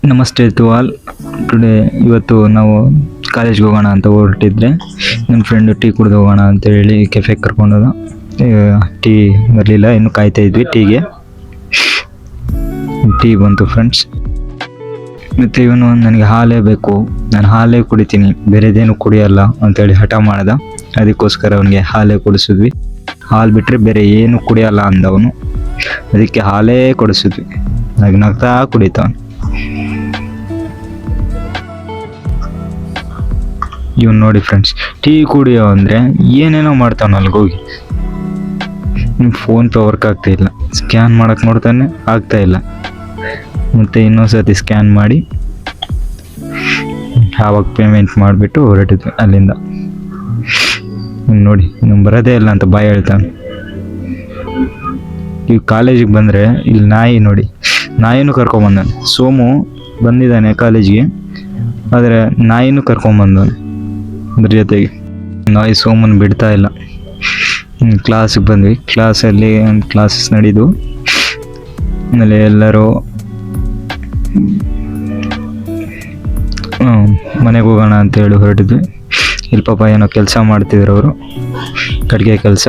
ನಮಸ್ತೆ to all. Today ಇವತ್ತು ನಾವು ಕಾಲೇಜ್ಗೆ ಹೋಗೋಣ ಅಂತ ಹೊರಟಿದ್ರೆ ನನ್ನ ಫ್ರೆಂಡು ಟೀ ಕುಡ್ದು ಹೋಗೋಣ ಅಂತ ಹೇಳಿ ಕೆಫೆಗೆ ಕರ್ಕೊಂಡೋದ. ಟೀ ಬರಲಿಲ್ಲ, ಇನ್ನು ಕಾಯ್ತಾ ಇದ್ವಿ ಟೀಗೆ. ಟೀ ಬಂತು ಫ್ರೆಂಡ್ಸ್. ಮತ್ತು ಇವನು ನನಗೆ ಹಾಲೇ ಬೇಕು, ನಾನು ಹಾಲೇ ಕುಡಿತೀನಿ, ಬೇರೆದೇನು ಕುಡಿಯಲ್ಲ ಅಂತೇಳಿ ಹಠ ಮಾಡ್ದ. ಅದಕ್ಕೋಸ್ಕರ ಅವನಿಗೆ ಹಾಲೇ ಕೊಡಿಸಿದ್ವಿ. ಹಾಲು ಬಿಟ್ಟರೆ ಬೇರೆ ಏನು ಕುಡಿಯಲ್ಲ ಅಂದವನು, ಅದಕ್ಕೆ ಹಾಲೇ ಕೊಡಿಸಿದ್ವಿ. ನಗ್ನಗ್ತಾ ಕುಡಿತಾವನು. ಇವನು ನೋಡಿ ಫ್ರೆಂಡ್ಸ್, ಟೀ ಕುಡಿಯೋ ಅಂದರೆ ಏನೇನೋ ಮಾಡ್ತಾವನು ಅಲ್ಲಿಗೋಗಿ. ನಿಮ್ಮ ಫೋನ್ಪೇ ವರ್ಕ್ ಆಗ್ತಾಯಿಲ್ಲ, ಸ್ಕ್ಯಾನ್ ಮಾಡೋಕ್ಕೆ ನೋಡ್ತಾನೆ, ಆಗ್ತಾಯಿಲ್ಲ. ಮತ್ತು ಇನ್ನೊಂದು ಸರ್ತಿ ಸ್ಕ್ಯಾನ್ ಮಾಡಿ ಆವಾಗ ಪೇಮೆಂಟ್ ಮಾಡಿಬಿಟ್ಟು ಹೊರಟಿದ್ವಿ ಅಲ್ಲಿಂದ. ನೋಡಿ ಇನ್ನು ಬರೋದೇ ಇಲ್ಲ ಅಂತ ಬಾಯ್ ಹೇಳ್ತಾನೆ. ಈ ಕಾಲೇಜಿಗೆ ಬಂದರೆ ಇಲ್ಲಿ ನಾಯಿ ನೋಡಿ, ನಾಯಿನೂ ಕರ್ಕೊಂಬಂದಾನೆ. ಸೋಮು ಬಂದಿದ್ದಾನೆ ಕಾಲೇಜಿಗೆ, ಆದರೆ ನಾಯಿನೂ ಕರ್ಕೊಂಬಂದವನು ಅದ್ರ ಜೊತೆಗೆ. ನಾಯಿ ಸೋಮನ್ ಬಿಡ್ತಾ ಇಲ್ಲ. ಕ್ಲಾಸಿಗೆ ಬಂದ್ವಿ. ಕ್ಲಾಸಲ್ಲಿ ಕ್ಲಾಸಸ್ ನಡೀದು. ಆಮೇಲೆ ಎಲ್ಲರೂ ಮನೆಗೆ ಹೋಗೋಣ ಅಂತೇಳಿ ಹೊರಟಿದ್ವಿ. ಇಲ್ಲಿ ಪಾಪ ಏನೋ ಕೆಲಸ ಮಾಡ್ತಿದ್ರು ಅವರು, ಕಟ್ಟಿಗೆ ಕೆಲಸ.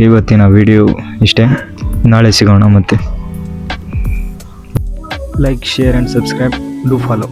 ಇವತ್ತಿನ ವಿಡಿಯೋ ಇಷ್ಟೇ, ನಾಳೆ ಸಿಗೋಣ. ಮತ್ತೆ like, share and subscribe, do follow.